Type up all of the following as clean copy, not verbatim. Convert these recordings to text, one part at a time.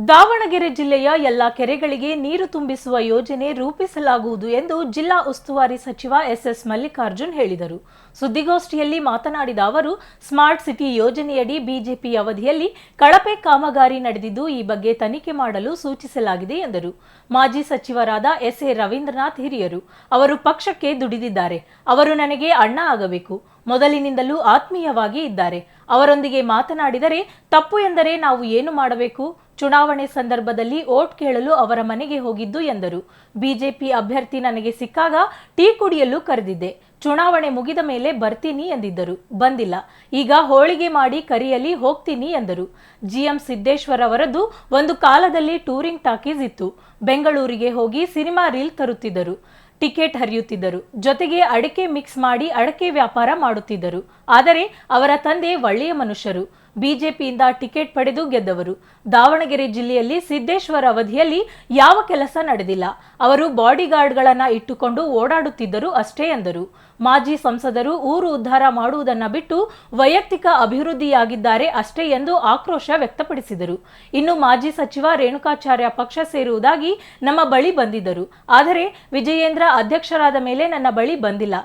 ದಾವಣಗೆರೆ ಜಿಲ್ಲೆಯ ಎಲ್ಲ ಕೆರೆಗಳಿಗೆ ನೀರು ತುಂಬಿಸುವ ಯೋಜನೆ ರೂಪಿಸಲಾಗುವುದು ಎಂದು ಜಿಲ್ಲಾ ಉಸ್ತುವಾರಿ ಸಚಿವ ಎಸ್ ಮಲ್ಲಿಕಾರ್ಜುನ್ ಹೇಳಿದರು. ಸುದ್ದಿಗೋಷ್ಠಿಯಲ್ಲಿ ಮಾತನಾಡಿದ ಅವರು, ಸ್ಮಾರ್ಟ್ ಸಿಟಿ ಯೋಜನೆಯಡಿ ಬಿಜೆಪಿ ಅವಧಿಯಲ್ಲಿ ಕಳಪೆ ಕಾಮಗಾರಿ ನಡೆದಿದ್ದು, ಈ ಬಗ್ಗೆ ತನಿಖೆ ಮಾಡಲು ಸೂಚಿಸಲಾಗಿದೆ ಎಂದರು. ಮಾಜಿ ಸಚಿವರಾದ ಎಸ್.ಎ. ರವೀಂದ್ರನಾಥ್ ಹಿರಿಯರು. ಅವರು ಪಕ್ಷಕ್ಕೆ ದುಡಿದಿದ್ದಾರೆ. ಅವರು ನನಗೆ ಅಣ್ಣ ಆಗಬೇಕು. ಮೊದಲಿನಿಂದಲೂ ಆತ್ಮೀಯವಾಗಿ ಇದ್ದಾರೆ. ಅವರೊಂದಿಗೆ ಮಾತನಾಡಿದರೆ ತಪ್ಪು ಎಂದರೆ ನಾವು ಏನು ಮಾಡಬೇಕು? ಚುನಾವಣೆ ಸಂದರ್ಭದಲ್ಲಿ ಓಟ್ ಕೇಳಲು ಅವರ ಮನೆಗೆ ಹೋಗಿದ್ದು ಎಂದರು. ಬಿಜೆಪಿ ಅಭ್ಯರ್ಥಿ ನನಗೆ ಸಿಕ್ಕಾಗ ಟೀ ಕುಡಿಯಲು ಕರೆದಿದ್ದೆ. ಚುನಾವಣೆ ಮುಗಿದ ಮೇಲೆ ಬರ್ತೀನಿ ಎಂದಿದ್ದರು. ಬಂದಿಲ್ಲ. ಈಗ ಹೋಳಿಗೆ ಮಾಡಿ ಕರೆಯಲಿ ಹೋಗ್ತೀನಿ ಎಂದರು. ಜಿಎಂ ಸಿದ್ದೇಶ್ವರ್ ಅವರದ್ದು ಒಂದು ಕಾಲದಲ್ಲಿ ಟೂರಿಂಗ್ ಟಾಕೀಸ್ ಇತ್ತು. ಬೆಂಗಳೂರಿಗೆ ಹೋಗಿ ಸಿನಿಮಾ ರೀಲ್ ತರುತ್ತಿದ್ದರು. ಟಿಕೆಟ್ ಹರಿಯುತ್ತಿದ್ದರು. ಜೊತೆಗೆ ಅಡಕೆ ಮಿಕ್ಸ್ ಮಾಡಿ ಅಡಕೆ ವ್ಯಾಪಾರ ಮಾಡುತ್ತಿದ್ದರು. ಆದರೆ ಅವರ ತಂದೆ ಒಳ್ಳೆಯ ಮನುಷ್ಯರು. ಬಿಜೆಪಿಯಿಂದ ಟಿಕೆಟ್ ಪಡೆದು ಗೆದ್ದವರು. ದಾವಣಗೆರೆ ಜಿಲ್ಲೆಯಲ್ಲಿ ಸಿದ್ದೇಶ್ವರ ಅವಧಿಯಲ್ಲಿ ಯಾವ ಕೆಲಸ ನಡೆದಿಲ್ಲ. ಅವರು ಬಾಡಿಗಾರ್ಡ್ಗಳನ್ನ ಇಟ್ಟುಕೊಂಡು ಓಡಾಡುತ್ತಿದ್ದರು ಅಷ್ಟೇ ಎಂದರು. ಮಾಜಿ ಸಂಸದರು ಊರು ಉದ್ಧಾರ ಮಾಡುವುದನ್ನ ಬಿಟ್ಟು ವೈಯಕ್ತಿಕ ಅಭಿವೃದ್ಧಿಯಾಗಿದ್ದಾರೆ ಅಷ್ಟೇ ಎಂದು ಆಕ್ರೋಶ ವ್ಯಕ್ತಪಡಿಸಿದರು. ಇನ್ನು ಮಾಜಿ ಸಚಿವ ರೇಣುಕಾಚಾರ್ಯ ಪಕ್ಷ ಸೇರುವುದಾಗಿ ನಮ್ಮ ಬಳಿ ಬಂದಿದ್ದರು. ಆದರೆ ವಿಜಯೇಂದ್ರ ಅಧ್ಯಕ್ಷರಾದ ಮೇಲೆ ನನ್ನ ಬಳಿ ಬಂದಿಲ್ಲ.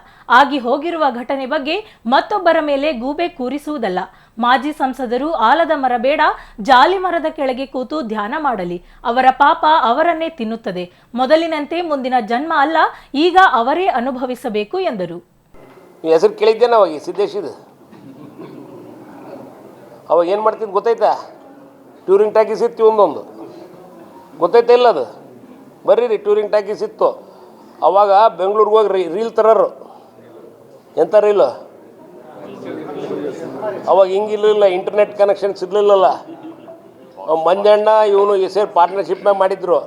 ಆಗಿ ಹೋಗಿರುವ ಘಟನೆ ಬಗ್ಗೆ ಮತ್ತೊಬ್ಬರ ಮೇಲೆ ಗೂಬೆ ಕೂರಿಸುವುದಲ್ಲ. ಮಾಜಿ ಸಂಸದರು ಆಲದ ಮರ ಬೇಡ, ಜಾಲಿ ಮರದ ಕೆಳಗೆ ಕೂತು ಧ್ಯಾನ ಮಾಡಲಿ. ಅವರ ಪಾಪ ಅವರನ್ನೇ ತಿನ್ನುತ್ತದೆ. ಮೊದಲಿನಂತೆ ಮುಂದಿನ ಜನ್ಮ ಅಲ್ಲ, ಈಗ ಅವರೇ ಅನುಭವಿಸಬೇಕು ಎಂದರು. ಹೆಸರು ಕೇಳಿದ್ದೇನೆ ಅವಾಗ ಸಿದ್ದೇಶಿದು. ಅವಾಗ ಏನು ಮಾಡ್ತಿದ್ದು ಗೊತ್ತಾಯ್ತಾ? ಟೂರಿಂಗ್ ಟಾಕೀಸ್ ಇತ್ತು ಒಂದೊಂದು, ಗೊತ್ತಾಯ್ತಾ ಇಲ್ಲ? ಅದು ಬರ್ರಿ ಟೂರಿಂಗ್ ಟಾಕೀಸ್ ಇತ್ತು. ಅವಾಗ ಬೆಂಗಳೂರಿಗೆ ಹೋಗಿ ರೀಲ್ ತರೋರು. ಎಂಥ ರೀಲು? ಅವಾಗ ಹಿಂಗಿರಲಿಲ್ಲ, ಇಂಟರ್ನೆಟ್ ಕನೆಕ್ಷನ್ಸ್ ಇರಲಿಲ್ಲಲ್ಲ. ಮಂಜಣ್ಣ ಇವನು ಸೇರಿ ಪಾರ್ಟ್ನರ್ಶಿಪ್ನಾಗ ಮಾಡಿದ್ರು.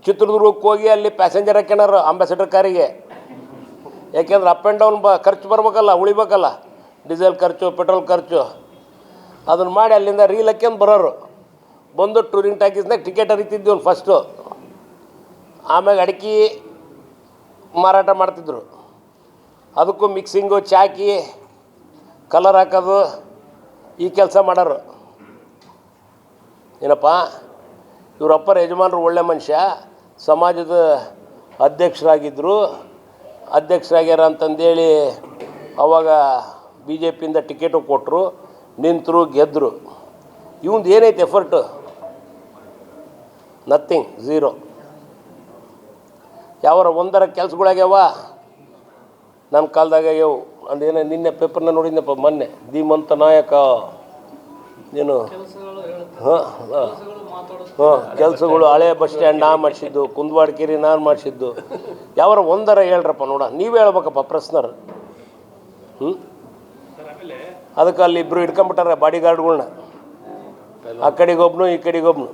ಚಿತ್ರದುರ್ಗಕ್ಕೆ ಹೋಗಿ ಅಲ್ಲಿ ಪ್ಯಾಸೆಂಜರ್ ಹಾಕ್ಯಣರು ಅಂಬಾಸಿಡರ್ ಕಾರಿಗೆ. ಯಾಕೆಂದ್ರೆ ಅಪ್ ಆ್ಯಂಡ್ ಡೌನ್ ಖರ್ಚು ಬರ್ಬೇಕಲ್ಲ, ಉಳಿಬೇಕಲ್ಲ, ಡೀಸೆಲ್ ಖರ್ಚು, ಪೆಟ್ರೋಲ್ ಖರ್ಚು. ಅದನ್ನು ಮಾಡಿ ಅಲ್ಲಿಂದ ರೀಲ್ ಹಾಕ್ಯಂದು ಬರೋರು. ಬಂದು ಟೂರಿಂಗ್ ಟಾಕೀಸ್ನಾಗ ಟಿಕೆಟ್ ಹರಿತಿದ್ವಿ ಒಂದು ಫಸ್ಟು. ಆಮ್ಯಾಗ ಅಡಿಕೆ ಮಾರಾಟ ಮಾಡ್ತಿದ್ರು. ಅದಕ್ಕೂ ಮಿಕ್ಸಿಂಗು, ಚಾಕಿ, ಕಲರ್ ಹಾಕೋದು, ಈ ಕೆಲಸ ಮಾಡೋರು. ಏನಪ್ಪ ಇವರಪ್ಪರ ಯಜಮಾನರು ಒಳ್ಳೆ ಮನುಷ್ಯ, ಸಮಾಜದ ಅಧ್ಯಕ್ಷರಾಗಿದ್ದರು. ಅಧ್ಯಕ್ಷರಾಗ್ಯಾರ ಅಂತಂದೇಳಿ ಅವಾಗ ಬಿ ಜೆ ಪಿಯಿಂದ ಟಿಕೆಟು ಕೊಟ್ಟರು, ನಿಂತರು, ಗೆದ್ದರು. ಇವಂದು ಏನೈತೆ ಎಫರ್ಟು? Nothing, zero. ಯಾವರ ಒಂದರ ಕೆಲಸಗಳಾಗ್ಯಾವ ನನ್ನ ಕಾಲದಾಗ ಆಗ್ಯಾವು. ಅಂದೇನೋ ನಿನ್ನೆ ಪೇಪರ್ನ ನೋಡಿದ್ನಪ್ಪ ಮೊನ್ನೆ, ಧೀಮಂತ ನಾಯಕ ಏನು ಕೆಲಸಗಳು. ಹಳೆ ಬಸ್ ಸ್ಟ್ಯಾಂಡ್ ನಾ ಮಾಡಿಸಿದ್ದು, ಕುಂದವಾಡಕೇರಿ ನಾನು ಮಾಡಿಸಿದ್ದು. ಯಾವರ ಒಂದರ ಹೇಳ್ರಪ್ಪ ನೋಡ. ನೀವೇ ಹೇಳ್ಬೇಕಪ್ಪ ಪ್ರಶ್ನರ್. ಅದಕ್ಕೆ ಅಲ್ಲಿ ಇಬ್ಬರು ಹಿಡ್ಕೊಂಬಿಟ್ಟಾರೆ ಬಾಡಿಗಾರ್ಡ್ಗಳ್ನ. ಆ ಕಡೆಗೊಬ್ನು ಈ ಕಡೆಗೊಬ್ನು.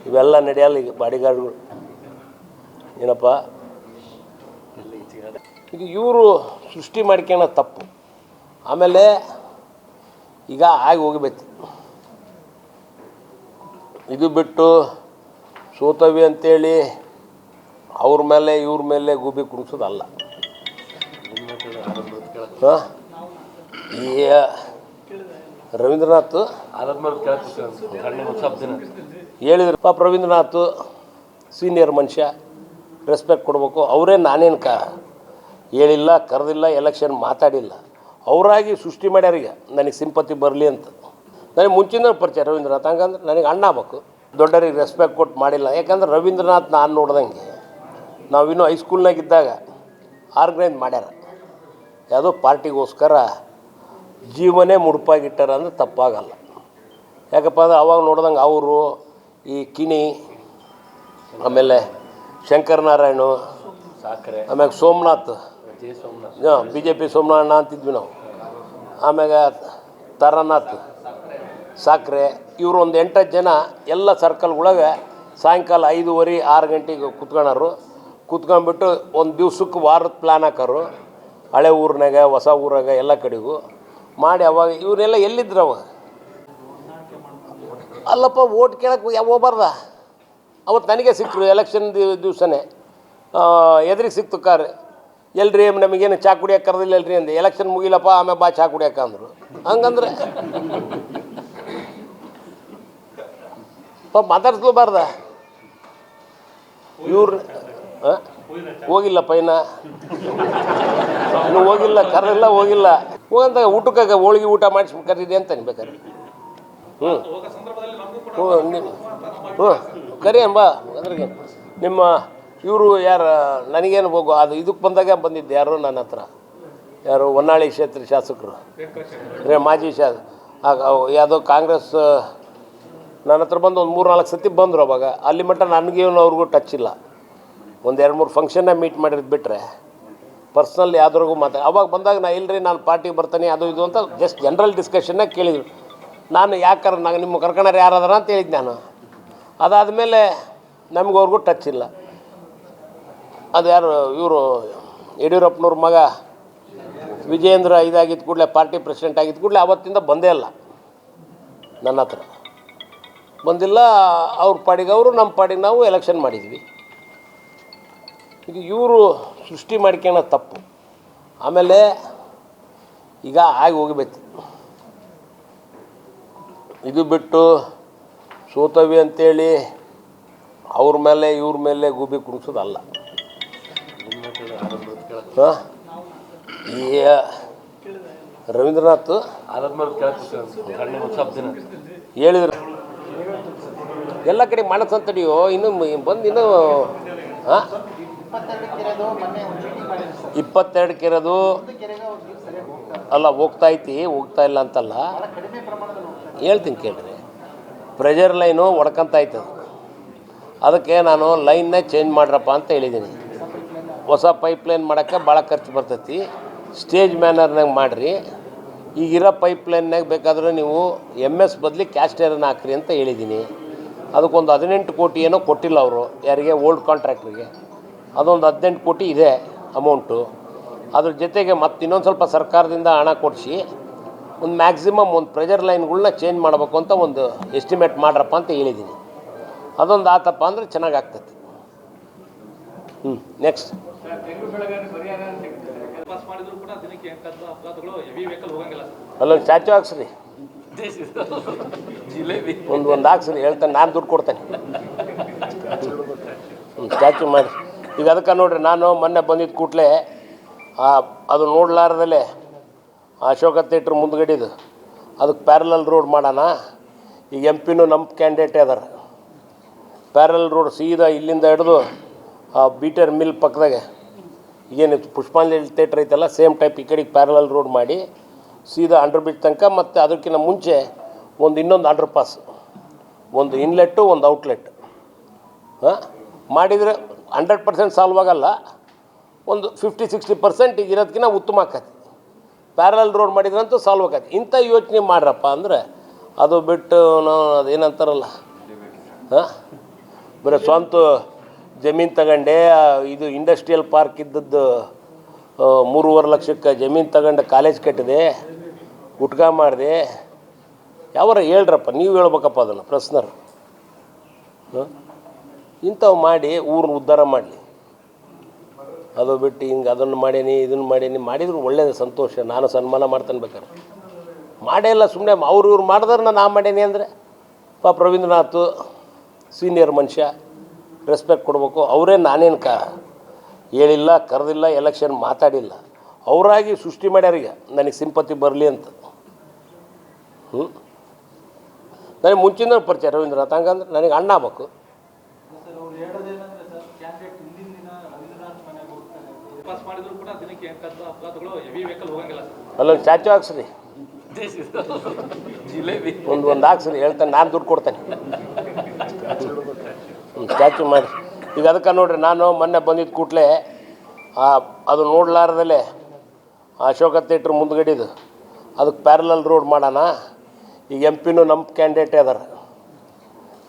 ಇವೆಲ್ಲ ನಡೆಯಲ್ಲ ಈಗ ಬಾಡಿಗಾರ್ಡ್ಗಳು. ಏನಪ್ಪ ಇದು ಇವರು ಸೃಷ್ಟಿ ಮಾಡ್ಕೊಳ್ಳೋ ತಪ್ಪು. ಆಮೇಲೆ ಈಗ ಆಗಿ ಹೋಗಬೇಕು. ಇದು ಬಿಟ್ಟು ಸೋತವಿ ಅಂತೇಳಿ ಅವ್ರ ಮೇಲೆ ಇವ್ರ ಮೇಲೆ ಗೂಬಿ ಕುಣಿಸೋದಲ್ಲ. ಈ ರವೀಂದ್ರನಾಥ್ ಹೇಳಿದ್ರು. ಪಾಪ ರವೀಂದ್ರನಾಥ್ ಸೀನಿಯರ್ ಮನುಷ್ಯ, ರೆಸ್ಪೆಕ್ಟ್ ಕೊಡಬೇಕು. ಅವರೇ ನಾನೇನು ಹೇಳಿಲ್ಲ, ಕರೆದಿಲ್ಲ, ಎಲೆಕ್ಷನ್ ಮಾತಾಡಿಲ್ಲ. ಅವರಾಗಿ ಸೃಷ್ಟಿ ಮಾಡ್ಯಾರೀಗ ನನಗೆ ಸಿಂಪತಿ ಬರಲಿ ಅಂತ. ನನಗೆ ಮುಂಚಿನ ಪರಿಚಯ ರವೀಂದ್ರನಾಥ್. ಹಂಗಂದ್ರೆ ನನಗೆ ಅಣ್ಣ ಆಗ್ಬೇಕು. ದೊಡ್ಡರಿಗೆ ರೆಸ್ಪೆಕ್ಟ್ ಕೊಟ್ಟು ಮಾಡಿಲ್ಲ. ಯಾಕಂದ್ರೆ ರವೀಂದ್ರನಾಥ್ ನಾನು ನೋಡ್ದಂಗೆ ನಾವಿನ್ನೂ ಹೈಸ್ಕೂಲ್ನಾಗಿದ್ದಾಗ ಆರ್ಗನೈಸ್ ಮಾಡ್ಯಾರ. ಯಾವುದೋ ಪಾರ್ಟಿಗೋಸ್ಕರ ಜೀವನೇ ಮುಡುಪಾಗಿಟ್ಟಾರ ಅಂದ್ರೆ ತಪ್ಪಾಗಲ್ಲ. ಯಾಕಪ್ಪ ಅಂದ್ರೆ ಅವಾಗ ನೋಡ್ದಂಗೆ ಅವರು ಈ ಕಿಣಿ, ಆಮೇಲೆ ಶಂಕರನಾರಾಯಣ, ಆಮ್ಯಾಗ Somanath, B J P Somanath ಅಂತಿದ್ವಿ ನಾವು. ಆಮ್ಯಾಗ ತಾರಾನಾಥ್ ಸಾಕ್ರೆ, ಇವರು ಒಂದು 8 ಜನ ಎಲ್ಲ ಸರ್ಕಲ್ಗಳಾಗೆ ಸಾಯಂಕಾಲ 5:30 6 ಗಂಟೆಗೆ ಕೂತ್ಕೊಳ್ಳೋರು. ಕೂತ್ಕೊಂಡ್ಬಿಟ್ಟು ಒಂದು ದಿವ್ಸಕ್ಕೆ ವಾರದ ಪ್ಲ್ಯಾನ್ ಹಾಕೋರು. ಹಳೆ ಊರಿನಾಗ, ಹೊಸ ಊರಾಗ, ಎಲ್ಲ ಕಡೆಗೂ ಮಾಡಿ. ಅವಾಗ ಇವರೆಲ್ಲ ಎಲ್ಲಿದ್ರು ಅವಾಗ? ಅಲ್ಲಪ್ಪ, ಓಟ್ ಕೇಳಕ್ಕೆ ಹೋಗ್ಬಾರ್ದ? ಅವತ್ತು ನನಗೆ ಸಿಕ್ಕರು ಎಲೆಕ್ಷನ್ ದಿವಸನೇ. ಎದುರಿಗೆ ಸಿಕ್ತು ಕಾರ್. ಎಲ್ರಿ ನಮಗೇನು ಚಾ ಕುಡಿಯೋಕೆ ಕರೆದಿಲ್ಲ ಅಲ್ರಿ ಅಂದೆ. ಎಲೆಕ್ಷನ್ ಮುಗಿಲಪ್ಪ, ಆಮೇಲೆ ಬಾ ಚಾ ಕುಡಿಯೋಕೆ ಅಂದರು. ಹಂಗಂದ್ರೆ ಮಾತಾಡ್ಸ್ಲೂಬಾರ್ದ ಇವ್ರು ಹೋಗಿಲ್ಲಪ್ಪ ಇನ್ನು ಹೋಗಿಲ್ಲ, ಕರೆಲ್ಲ ಹೋಗಿಲ್ಲ. ಹೋಗಂತ ಊಟಕ್ಕೆ ಹೋಳಿಗೆ ಊಟ ಮಾಡಿಸಿ ಕರೀರಿ ಅಂತ ಅನ್ಬೇಕಾರೆ. ಹ್ಞೂ ಕರಿ ಅಂಬ ಅದ್ರಿಗೆ ನಿಮ್ಮ ಇವರು ಯಾರು ನನಗೇನು ಹೋಗು ಅದು ಇದಕ್ಕೆ ಬಂದಾಗ ಬಂದಿದ್ದು ಯಾರು ನನ್ನ ಹತ್ರ, ಯಾರು ಹೊನ್ನಾಳಿ ಕ್ಷೇತ್ರ ಶಾಸಕರು ಮಾಜಿ ಯಾವುದೋ ಕಾಂಗ್ರೆಸ್ ನನ್ನ ಹತ್ರ ಬಂದು ಒಂದು 3-4 ಸತಿ ಬಂದರು. ಅವಾಗ ಅಲ್ಲಿ ಮಟ್ಟ ನನಗೇನು ಅವ್ರಿಗೂ ಟಚ್ ಇಲ್ಲ. ಒಂದು 2-3 ಫಂಕ್ಷನ್ನ ಮೀಟ್ ಮಾಡಿರೋದು ಬಿಟ್ಟರೆ ಪರ್ಸ್ನಲ್ ಯಾವ್ದ್ರಿಗೂ ಅವಾಗ ಬಂದಾಗ ನಾ ಇಲ್ಲರಿ ನಾನು ಪಾರ್ಟಿಗೆ ಬರ್ತಾನೆ ಅದು ಇದು ಅಂತ ಜಸ್ಟ್ ಜನರಲ್ ಡಿಸ್ಕಷನ್ನಾಗ ಕೇಳಿದರು. ನಾನು ಯಾಕೆ ನಂಗೆ ನಿಮ್ಮ ಕರ್ಕೊಂಡ್ರೆ ಯಾರದಾರ ಅಂತ ಹೇಳಿದ್ದು ನಾನು. ಅದಾದಮೇಲೆ ನಮಗವ್ರಿಗೂ ಟಚ್ ಇಲ್ಲ. ಅದು ಯಾರು ಇವರು ಯಡಿಯೂರಪ್ಪನವ್ರ ಮಗ ವಿಜಯೇಂದ್ರ ಇದಾಗಿದ್ದ ಕೂಡಲೇ ಪಾರ್ಟಿ ಪ್ರೆಸಿಡೆಂಟ್ ಆಗಿದ್ದ ಕೂಡಲೇ ಆವತ್ತಿಂದ ಬಂದೇ ಇಲ್ಲ, ನನ್ನ ಹತ್ರ ಬಂದಿಲ್ಲ. ಅವ್ರ ಪಾಡಿಗೆ ಅವರು, ನಮ್ಮ ಪಾಡಿಗೆ ನಾವು ಎಲೆಕ್ಷನ್ ಮಾಡಿದ್ವಿ. ಈಗ ಇವರು ಸೃಷ್ಟಿ ಮಾಡ್ಕೊಳ್ಳೋ ತಪ್ಪು. ಆಮೇಲೆ ಈಗ ಆಗಿ ಹೋಗಬೇಕು. ಇದು ಬಿಟ್ಟು ಸೋತವಿ ಅಂತೇಳಿ ಅವ್ರ ಮೇಲೆ ಇವ್ರ ಮೇಲೆ ಗೂಬಿ ಕುಣಿಸೋದಲ್ಲ. ಹಾಂ, ಈ ರವೀಂದ್ರನಾಥ್ ಹೇಳಿದ್ರು ಎಲ್ಲ ಕಡೆ ಮಾಡಸಂತಡಿಯೋ ಇನ್ನು ಬಂದು ಇನ್ನೂ ಹಾಂ 22 ಕೆರೆದು ಅಲ್ಲ ಹೋಗ್ತಾ ಇಲ್ಲ ಅಂತಲ್ಲ, ಹೇಳ್ತೀನಿ ಕೇಳ್ರಿ. ಪ್ರೆಷರ್ ಲೈನು ಹೊಡ್ಕೊಂತ ಆಯ್ತದ, ಅದಕ್ಕೆ ನಾನು ಲೈನ್ನೇ ಚೇಂಜ್ ಮಾಡ್ರಪ್ಪ ಅಂತ ಹೇಳಿದ್ದೀನಿ. ಹೊಸ ಪೈಪ್ಲೈನ್ ಮಾಡೋಕ್ಕೆ ಭಾಳ ಖರ್ಚು ಬರ್ತೈತಿ, ಸ್ಟೇಜ್ ಮ್ಯಾನರ್ನಾಗ ಮಾಡಿರಿ. ಈಗಿರೋ ಪೈಪ್ಲೈನ್ನಾಗ ಬೇಕಾದ್ರೆ ನೀವು MS ಬದಲಿ ಕ್ಯಾಸ್ಟ್ ಐರನ್ ಹಾಕ್ರಿ ಅಂತ ಹೇಳಿದ್ದೀನಿ. ಅದಕ್ಕೊಂದು 18 ಕೋಟಿ ಏನೋ ಕೊಟ್ಟಿಲ್ಲ ಅವರು, ಯಾರಿಗೆ ಓಲ್ಡ್ ಕಾಂಟ್ರಾಕ್ಟ್ರಿಗೆ. ಅದೊಂದು 18 ಕೋಟಿ ಇದೆ ಅಮೌಂಟು. ಅದ್ರ ಜೊತೆಗೆ ಮತ್ತೆ ಇನ್ನೊಂದು ಸ್ವಲ್ಪ ಸರ್ಕಾರದಿಂದ ಹಣ ಕೊಡಿಸಿ ಒಂದು ಮ್ಯಾಕ್ಸಿಮಮ್ ಒಂದು ಪ್ರೆಷರ್ ಲೈನ್ಗಳನ್ನ ಚೇಂಜ್ ಮಾಡಬೇಕು ಅಂತ ಒಂದು ಎಸ್ಟಿಮೇಟ್ ಮಾಡ್ರಪ್ಪ ಅಂತ ಹೇಳಿದ್ದೀನಿ. ಅದೊಂದು ಆತಪ್ಪ ಅಂದರೆ ಚೆನ್ನಾಗಿ ಆಗ್ತೈತಿ. ನೆಕ್ಸ್ಟ್ ಅಲ್ಲೊಂದು ಸ್ಟ್ಯಾಚು ಹಾಕ್ಸ್ರಿ, ಒಂದು ಹಾಕ್ಸ್ರಿ, ಹೇಳ್ತಾನೆ ನಾನು ದುಡ್ಡು ಕೊಡ್ತೇನೆ. ಒಂದು ಸ್ಟ್ಯಾಚು ಮಾಡಿ. ಈಗ ಅದಕ್ಕೆ ನೋಡಿರಿ, ನಾನು ಮೊನ್ನೆ ಬಂದಿದ್ದ ಕೂಡಲೇ ಅದು ನೋಡ್ಲಾರ್ದಲ್ಲೇ ಅಶೋಕ ಥಿಯೇಟ್ರ್ ಮುಂದ್ಗಡಿದು ಅದಕ್ಕೆ ಪ್ಯಾರಲಲ್ ರೋಡ್ ಮಾಡೋಣ. ಈಗ MP ನಮ್ಮ ಕ್ಯಾಂಡಿಡೇಟೇ ಅದಾರ. ಪ್ಯಾರಲಲ್ ರೋಡ್ ಸೀದಾ ಇಲ್ಲಿಂದ ಹಿಡಿದು ಬೀಟರ್ ಮಿಲ್ ಪಕ್ಕದಾಗೆ ಈಗೇನಿತ್ತು ಪುಷ್ಪಾಂಜಲಿ ಥಿಯೇಟ್ರ್ ಐತಲ್ಲ, ಸೇಮ್ ಟೈಪ್ ಈ ಕಡೆಗೆ ಪ್ಯಾರಲಲ್ ರೋಡ್ ಮಾಡಿ ಸೀದಾ ಅಂಡರ್ ಬ್ರಿಡ್ಜ್ ತನಕ. ಮತ್ತು ಅದಕ್ಕಿಂತ ಮುಂಚೆ ಇನ್ನೊಂದು ಅಂಡರ್ ಪಾಸ್, ಒಂದು ಇನ್ಲೆಟ್ಟು ಒಂದು ಔಟ್ಲೆಟ್ ಮಾಡಿದರೆ 100% ಸಾಲ್ವ್ ಆಗಲ್ಲ, ಒಂದು 50-60% ಈಗ ಇರೋದಕ್ಕಿಂತ ಉತ್ತಮ ಆಕತಿ. ಪ್ಯಾರಲಲ್ ರೋಡ್ ಮಾಡಿದ್ರಂತೂ ಸಾಲ್ವ್ ಆಕತಿ. ಇಂಥ ಯೋಚನೆ ಮಾಡ್ರಪ್ಪ ಅಂದರೆ ಅದು ಬಿಟ್ಟು ನಾವು ಅದೇನಂತಾರಲ್ಲ, ಬರೀ ಸ್ವಂತ ಜಮೀನು ತಗೊಂಡೆ. ಇದು ಇಂಡಸ್ಟ್ರಿಯಲ್ ಪಾರ್ಕ್ ಇದ್ದದ್ದು 3.5 ಲಕ್ಷಕ್ಕೆ ಜಮೀನು ತಗೊಂಡು ಕಾಲೇಜ್ ಕಟ್ಟಿದೆ, ಗುಟ್ಕಾ ಮಾಡಿದೆ. ಯಾವಾರ ಹೇಳ್ರಪ್ಪ, ನೀವು ಹೇಳ್ಬೇಕಪ್ಪ ಅದನ್ನು ಪ್ರಶ್ನರು. ಇಂಥವು ಮಾಡಿ ಊರನ್ನ ಉದ್ಧಾರ ಮಾಡಲಿ. ಅದು ಬಿಟ್ಟು ಹಿಂಗೆ ಅದನ್ನು ಮಾಡೀನಿ ಇದನ್ನು ಮಾಡೀನಿ ಮಾಡಿದ್ರು ಒಳ್ಳೇದು, ಸಂತೋಷ. ನಾನು ಸನ್ಮಾನ ಮಾಡ್ತಾನೆ ಬೇಕಾರೆ. ಮಾಡೇ ಇಲ್ಲ, ಸುಮ್ಮನೆ ಇವ್ರು ಮಾಡಿದ್ರೆ ನಾ ಮಾಡೀನಿ ಅಂದರೆ ಪಾಪ ರವೀಂದ್ರನಾಥ್ ಸೀನಿಯರ್ ಮನುಷ್ಯ, ರೆಸ್ಪೆಕ್ಟ್ ಕೊಡಬೇಕು. ಅವರೇ ನಾನೇನು ಹೇಳಿಲ್ಲ, ಕರೆದಿಲ್ಲ, ಎಲೆಕ್ಷನ್ ಮಾತಾಡಿಲ್ಲ. ಅವರಾಗಿ ಸೃಷ್ಟಿ ಮಾಡ್ಯಾರೀಗ ನನಗೆ ಸಿಂಪತಿ ಬರಲಿ ಅಂತ. ನನಗೆ ಮುಂಚಿನ ಪರಿಚಯ ರವೀಂದ್ರನಾಥ್. ಹಂಗಂದ್ರೆ ನನಗೆ ಅಣ್ಣ ಆಗ್ಬೇಕು. ಅಲ್ಲೊಂದು ಸ್ಟ್ಯಾಚು ಹಾಕ್ಸ್ರಿ, ಒಂದು ಹಾಕ್ಸ್ರಿ, ಹೇಳ್ತಾನೆ ನಾನು ದುಡ್ಡು ಕೊಡ್ತೇನೆ. ಒಂದು ಸ್ಟ್ಯಾಚು ಮಾಡಿ. ಈಗ ಅದಕ್ಕೆ ನೋಡಿರಿ, ನಾನು ಮೊನ್ನೆ ಬಂದಿದ್ದ ಕೂಡಲೇ ಅದು ನೋಡ್ಲಾರ್ದಲ್ಲೇ ಅಶೋಕ ಥಿಯೇಟ್ರ್ ಮುಂದ್ಗಡಿದು ಅದಕ್ಕೆ ಪ್ಯಾರಲಲ್ ರೋಡ್ ಮಾಡೋಣ. ಈಗ MP ನಮ್ಮ ಕ್ಯಾಂಡಿಡೇಟೇ ಅದಾರ.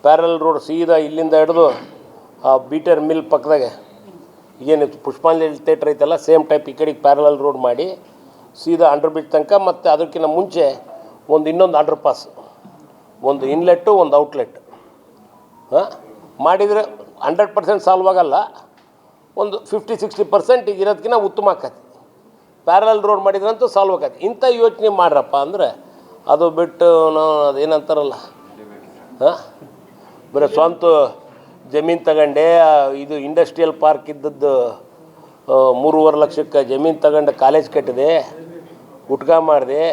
ಪ್ಯಾರಲಲ್ ರೋಡ್ ಸೀದಾ ಇಲ್ಲಿಂದ ಹಿಡಿದು ಬೀಟರ್ ಮಿಲ್ ಪಕ್ಕದಾಗೆ ಈಗೇನಿತ್ತು ಪುಷ್ಪಾಂಜಲಿ ಥಿಯೇಟ್ರ್ ಐತಲ್ಲ, ಸೇಮ್ ಟೈಪ್ ಈ ಕಡೆಗೆ ಪ್ಯಾರಲಲ್ ರೋಡ್ ಮಾಡಿ ಸೀದಾ ಅಂಡರ್ ಬ್ರಿಡ್ಜ್ ತನಕ. ಮತ್ತು ಅದಕ್ಕಿಂತ ಮುಂಚೆ ಇನ್ನೊಂದು ಅಂಡರ್ ಪಾಸ್, ಒಂದು ಇನ್ಲೆಟ್ಟು ಒಂದು ಔಟ್ಲೆಟ್ ಮಾಡಿದರೆ 100% ಸಾಲ್ವ್ ಆಗಲ್ಲ, ಒಂದು 50-60% ಈಗ ಇರೋದಕ್ಕಿಂತ ಉತ್ತಮ ಆಕತಿ. ಪ್ಯಾರಲಲ್ ರೋಡ್ ಮಾಡಿದ್ರಂತೂ ಸಾಲ್ವ್ ಆಕತಿ. ಇಂಥ ಯೋಚನೆ ಮಾಡ್ರಪ್ಪ ಅಂದರೆ ಅದು ಬಿಟ್ಟು ನಾವು ಅದೇನಂತಾರಲ್ಲ, ಬರೀ ಸ್ವಂತ ಜಮೀನು ತಗೊಂಡೆ ಇದು ಇಂಡಸ್ಟ್ರಿಯಲ್ ಪಾರ್ಕ್ ಇದ್ದದ್ದು 3.5 ಲಕ್ಷಕ್ಕೆ ಜಮೀನು ತಗೊಂಡು ಕಾಲೇಜ್ ಕಟ್ಟಿದೆ, ಗುಟ್ಕಾ ಮಾಡಿದೆ.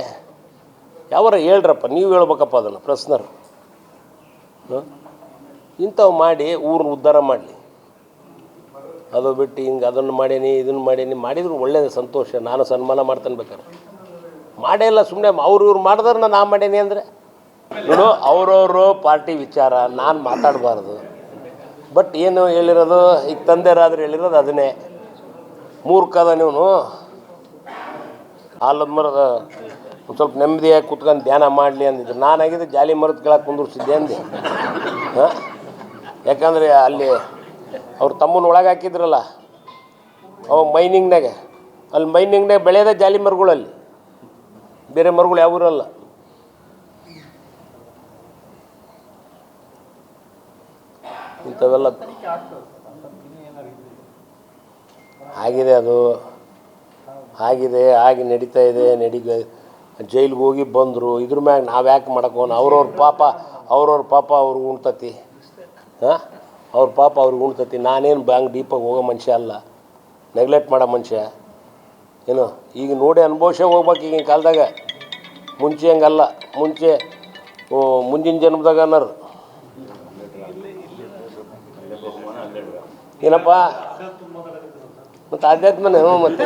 ಯಾವಾರ ಹೇಳ್ರಪ್ಪ, ನೀವು ಹೇಳ್ಬೇಕಪ್ಪ ಅದನ್ನು ಪ್ರಶ್ನರು. ಇಂಥವು ಮಾಡಿ ಊರನ್ನ ಉದ್ಧಾರ ಮಾಡಲಿ. ಅದು ಬಿಟ್ಟು ಹಿಂಗೆ ಅದನ್ನು ಮಾಡೀನಿ ಇದನ್ನು ಮಾಡೀನಿ ಮಾಡಿದ್ರು ಒಳ್ಳೆಯದು, ಸಂತೋಷ. ನಾನು ಸನ್ಮಾನ ಮಾಡ್ತಾನೆ ಬೇಕಾದ್ರೆ. ಮಾಡೇ ಇಲ್ಲ, ಸುಮ್ಮನೆ ಇವ್ರು ಮಾಡಿದ್ರೆ ನಾ ಮಾಡೀನಿ ಅಂದರೆ ನೋಡು, ಅವ್ರವರು ಪಾರ್ಟಿ ವಿಚಾರ, ನಾನು ಮಾತಾಡಬಾರ್ದು. ಬಟ್ ಏನು ಹೇಳಿರೋದು, ಈಗ ತಂದೆರಾದ್ರೆ ಹೇಳಿರೋದು ಅದನ್ನೇ. ಮೂರ್ಖದ ನೀವು ಆಲದ ಮರದ ಒಂದು ಸ್ವಲ್ಪ ನೆಮ್ಮದಿಯಾಗಿ ಕುತ್ಕೊಂಡು ಧ್ಯಾನ ಮಾಡಲಿ ಅಂದಿದ್ರು. ನಾನಾಗಿದ್ದೆ ಜಾಲಿ ಮರದ ಕೆಳಗೆ ಕುಂದಿರ್ಸಿದ್ದೆ ಅಂದೆ. ಹಾಂ, ಯಾಕಂದರೆ ಅಲ್ಲಿ ಅವ್ರ ತಮ್ಮನ ಒಳಗೆ ಹಾಕಿದ್ರಲ್ಲ ಅವ ಮೈನಿಂಗ್ನಾಗೆ, ಅಲ್ಲಿ ಮೈನಿಂಗ್ನಾಗ ಬೆಳೆಯೋದೇ ಜಾಲಿ ಮರಗಳಲ್ಲಿ, ಬೇರೆ ಮರಗಳು ಯಾವ ಇರಲ್ಲ. ಇಂಥವೆಲ್ಲ ಆಗಿದೆ, ಅದು ಆಗಿ ನಡೀತಾ ಇದೆ. ಜೈಲಿಗೆ ಹೋಗಿ ಬಂದರು. ಇದ್ರ ಮ್ಯಾಗ ನಾವು ಯಾಕೆ ಮಾಡೋಕೋನ? ಅವ್ರವ್ರ ಪಾಪ ಅವ್ರಿಗೆ ಉಣ್ತತಿ. ಹಾಂ, ಅವ್ರ ಪಾಪ ಅವ್ರಿಗೆ ಉಣ್ತತಿ. ನಾನೇನು ಬ್ಯಾಂಕ್ ಡೀಪಾಗಿ ಹೋಗೋ ಮನುಷ್ಯ ಅಲ್ಲ, ನೆಗ್ಲೆಕ್ಟ್ ಮಾಡೋ ಮನುಷ್ಯ ಏನು. ಈಗ ನೋಡಿ ಅನುಭವಿಸೇ ಹೋಗ್ಬೇಕು ಈಗಿನ ಕಾಲದಾಗ. ಮುಂಚೆ ಹಂಗಲ್ಲ. ಮುಂದಿನ ಜನ್ಮದಾಗ ಅನ್ನೋರು ಏನಪ್ಪ, ಮತ್ತು ಆಧ್ಯಾತ್ಮನೇ ಮತ್ತೆ